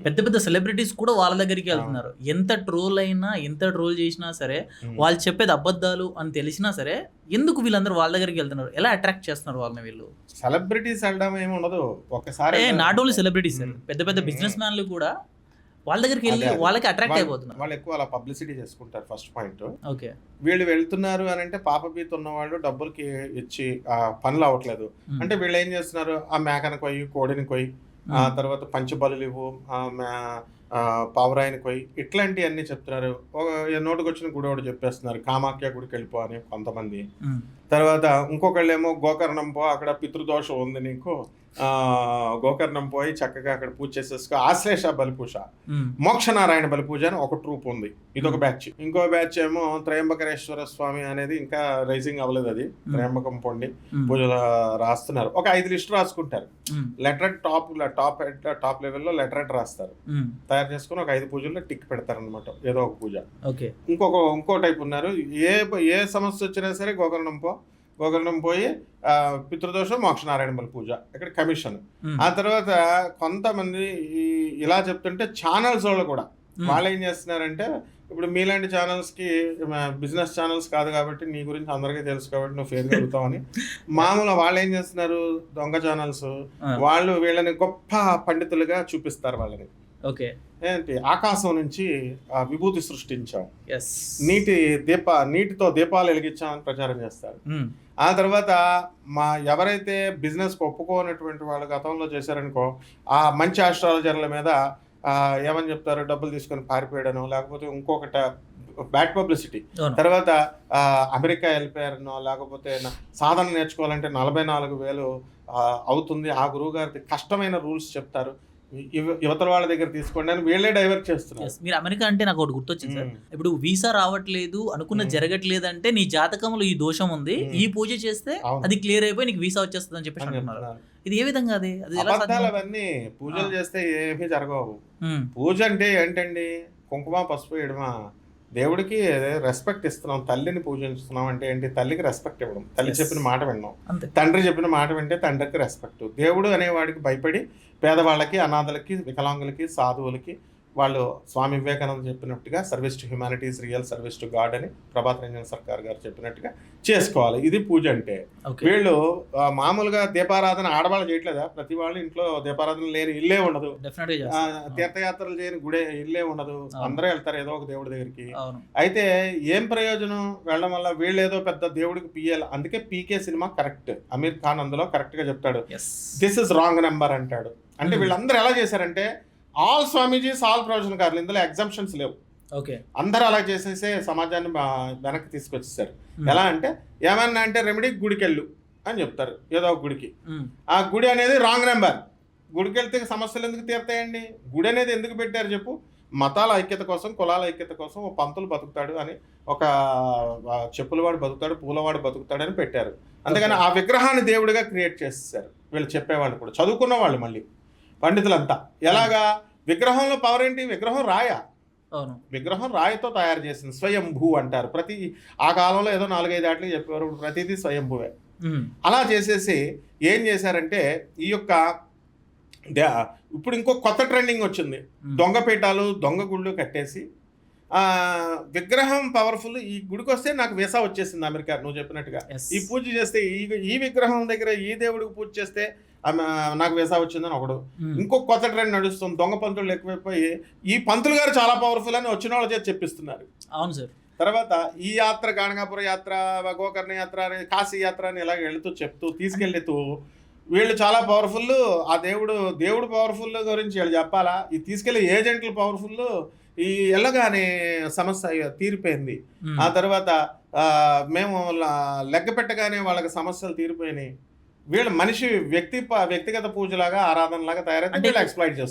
పెద్ద పెద్ద సెలబ్రిటీస్ కూడా వాళ్ళ దగ్గరికి వెళ్తున్నారు. ఎంత ట్రోల్ అయినా, ఎంత ట్రోల్ చేసినా సరే, వాళ్ళు చెప్పేది అబద్ధాలు అని తెలిసినా సరే, ఎందుకు వీళ్ళందరూ వాళ్ళ దగ్గరికి వెళ్తున్నారు? ఎలా అట్రాక్ట్ చేస్తున్నారు వాళ్ళని వీళ్ళు? సెలబ్రిటీస్ వెళ్ళడం ఏమి ఉండదు. ఒకసారి నాట్ ఓన్లీ సెలబ్రిటీస్, పెద్ద పెద్ద బిజినెస్ మ్యాన్లు కూడా వాళ్ళ దగ్గరికి వెళ్ళి వాళ్ళకి అట్రాక్ట్ అయిపోతున్నారు. వాళ్ళు ఎక్కువ అలా పబ్లిసిటీ చేసుకుంటారు. First point. ఓకే, వీళ్ళు వెళ్తున్నారు అని అంటే పాపభీతి ఉన్నవాళ్ళు డబ్బులకి ఇచ్చి పనులు అవ్వట్లేదు అంటే వీళ్ళు ఏం చేస్తున్నారు, ఆ మేకను కొయ్యి, కోడిని కొయ్యి, ఆ తర్వాత పంచబలులు ఇవ్వు, పావురాయిని కొయ్యి, ఇట్లాంటివన్నీ చెప్తున్నారు. నోటికి వచ్చిన గుడి ఒకటి చెప్పేస్తున్నారు, కామాఖ్య గుడికి వెళ్ళిపో అని కొంతమంది. తర్వాత ఇంకొకళ్ళు ఏమో గోకర్ణం పో, అక్కడ పితృదోషం ఉంది నీకు, గోకర్ణం పోయి చక్కగా అక్కడ పూజ చేసేసుకో. ఆశ్లేష బలిపూజ, మోక్షనారాయణ బలిపూజ అని ఒక ట్రూప్ ఉంది, ఇదొక బ్యాచ్. ఇంకో బ్యాచ్ ఏమో త్రయంబకేశ్వర స్వామి అనేది ఇంకా రైజింగ్ అవ్వలేదు, అది త్రయంబకం పొండి పూజలు రాస్తున్నారు. ఒక 5 లిస్టు రాసుకుంటారు. లెటరెట్ టాప్ లెవెల్లో లెటరెట్ రాస్తారు, తయారు చేసుకుని ఒక 5 పూజల్లో టిక్ పెడతారు అనమాట, ఏదో ఒక పూజ. ఇంకో టైప్ ఉన్నారు, ఏ సమస్య వచ్చినా సరే గోకర్ణం పోయి పితృదోషం, మోక్షనారాయణ బలి పూజ, ఇక్కడ కమిషన్. ఆ తర్వాత కొంతమంది ఇలా చెప్తుంటే ఛానల్స్ వాళ్ళు కూడా వాళ్ళు ఏం చేస్తున్నారంటే, ఇప్పుడు మీలాంటి ఛానల్స్కి బిజినెస్ ఛానల్స్ కాదు కాబట్టి నీ గురించి అందరికీ తెలుసు కాబట్టి నువ్వు ఫేర్ కలుగుతావని మామూలు వాళ్ళు ఏం చేస్తున్నారు, దొంగ ఛానల్స్ వాళ్ళు వీళ్ళని గొప్ప పండితులుగా చూపిస్తారు వాళ్ళని. ఓకే, ఏంటి ఆకాశం నుంచి విభూతి సృష్టించాం, నీటితో దీపాలు వెలిగించామని ప్రచారం చేస్తారు. ఆ తర్వాత ఎవరైతే బిజినెస్ ఒప్పుకోనటువంటి వాళ్ళు గతంలో చేశారనుకో, ఆ మంచి ఆస్ట్రాలజర్ల మీద ఏమని చెప్తారు, డబ్బులు తీసుకొని పారిపోయాడనో, లేకపోతే ఇంకొకటి బ్యాడ్ పబ్లిసిటీ. తర్వాత అమెరికా వెళ్ళిపోయారనో, లేకపోతే సాధన నేర్చుకోవాలంటే 44,000 అవుతుంది, ఆ గురువు గారి కష్టమైన రూల్స్ చెప్తారు, యువతల వాళ్ళ దగ్గర తీసుకోండి అని వీళ్ళే డైవర్ట్ చేస్తున్నారు. మీరు అమెరికా అంటే నాకు ఒకటి గుర్తొచ్చింది సార్, ఇప్పుడు వీసా రావట్లేదు, అనుకున్న జరగట్లేదు అంటే నీ జాతకంలో ఈ దోషం ఉంది, ఈ పూజ చేస్తే అది క్లియర్ అయిపోయి నీకు వీసా వచ్చేస్తుంది అని చెప్పేసి అంటున్నారు. ఇది ఏ విధంగా? అది అవన్నీ పూజలు చేస్తే ఏమీ జరగవు. పూజ అంటే ఏంటండి, కుంకుమ పసుపు వేయడమా, దేవుడికి రెస్పెక్ట్ ఇస్తున్నాం, తల్లిని పూజిస్తున్నాం అంటే ఏంటి, తల్లికి రెస్పెక్ట్ ఇవ్వడం, తల్లి చెప్పిన మాట విన్నాం, తండ్రి చెప్పిన మాట వింటే తండ్రికి రెస్పెక్ట్. దేవుడు అనేవాడికి భయపడి పేదవాళ్ళకి, అనాథలకి, వికలాంగులకి, సాధువులకి వాళ్ళు స్వామి వివేకానంద చెప్పినట్టుగా service to humanities real service to God అని ప్రభాత్ రంజన్ సర్కార్ గారు చెప్పినట్టుగా చేసుకోవాలి. ఇది పూజ అంటే. వీళ్ళు మామూలుగా దీపారాధన ఆడవాళ్ళు చేయట్లేదా? ప్రతి వాళ్ళు ఇంట్లో దీపారాధన లేని ఇల్లే ఉండదు, తీర్థయాత్రలు చేయని గుడే ఇల్లే ఉండదు, అందరూ వెళ్తారు ఏదో ఒక దేవుడి దగ్గరికి. అయితే ఏం ప్రయోజనం వెళ్ళడం వల్ల? వీళ్ళు ఏదో పెద్ద దేవుడికి పియ్యాలి. అందుకే పీకే సినిమా కరెక్ట్, అమీర్ ఖాన్ అందులో కరెక్ట్ గా చెప్తాడు, దిస్ ఇస్ రాంగ్ నెంబర్ అంటాడు. అంటే వీళ్ళందరూ ఎలా చేశారంటే, ఆల్ స్వామీజీస్ ఆల్ ప్రవచనకారులు, ఇందులో ఎగ్జామ్షన్స్ లేవు. అందరూ అలా చేసేసే సమాజాన్ని వెనక్కి తీసుకొచ్చేసారు. ఎలా అంటే ఏమన్నా అంటే రెమెడీ గుడికి వెళ్ళు అని చెప్తారు, ఏదో ఒక గుడికి. ఆ గుడి అనేది రాంగ్ నెంబర్. గుడికి వెళ్తే సమస్యలు ఎందుకు తీరుతాయండి? గుడి అనేది ఎందుకు పెట్టారు చెప్పు? మతాల ఐక్యత కోసం, కులాల ఐక్యత కోసం ఓ పంతులు బతుకుతాడు అని, ఒక చెప్పులవాడు బతుకుతాడు, పూలవాడు బతుకుతాడు అని పెట్టారు. అందుకని ఆ విగ్రహాన్ని దేవుడిగా క్రియేట్ చేసేసారు వీళ్ళు చెప్పేవాళ్ళు కూడా, చదువుకున్న వాళ్ళు మళ్ళీ పండితులంతా. ఎలాగా? విగ్రహంలో పవర్ ఏంటి? విగ్రహం రాయ, విగ్రహం రాయితో తయారు చేసింది, స్వయంభూ అంటారు. ఆ కాలంలో ఏదో 4-5 ఆటలు చెప్పేవారు, ఇప్పుడు ప్రతిదీ స్వయంభూవే. అలా చేసేసి ఏం చేశారంటే, ఈ యొక్క ఇప్పుడు ఇంకో కొత్త ట్రెండింగ్ వచ్చింది, దొంగ పీఠాలు, దొంగ గుళ్ళు కట్టేసి విగ్రహం పవర్ఫుల్, ఈ గుడికి వస్తే నాకు వీసా వచ్చేసింది అమెరికా, నువ్వు చెప్పినట్టుగా. ఈ పూజ చేస్తే, ఈ విగ్రహం దగ్గర ఈ దేవుడికి పూజ చేస్తే నాకు వీసా వచ్చిందని ఒకడు. ఇంకో కొత్త ట్రెండ్ నడుస్తుంది, దొంగ పంతులు ఎక్కువైపోయి ఈ పంతులు గారు చాలా పవర్ఫుల్ అని వచ్చిన వాళ్ళ చేత చెప్పిస్తున్నారు. అవును సార్. తర్వాత ఈ యాత్ర, గాణగాపుర యాత్ర, గోకర్ణ యాత్ర, కాశీ యాత్ర అని ఇలాగ వెళుతూ చెప్తూ తీసుకెళ్తూ వీళ్ళు చాలా పవర్ఫుల్, ఆ దేవుడు పవర్ఫుల్ గురించి వీళ్ళు చెప్పాలా? ఈ తీసుకెళ్లే ఏజెంట్లు పవర్ఫుల్, ఈ వెళ్ళగానే సమస్య తీరిపోయింది. ఆ తర్వాత మేము లెక్క పెట్టగానే వాళ్ళకి సమస్యలు తీరిపోయినాయి. వీళ్ళు మనిషి వ్యక్తిగత పూజలాగా, ఆరాధనలాగా తయారైతే వీళ్ళు ఎక్స్ప్లాయిట్ చేస్తారు.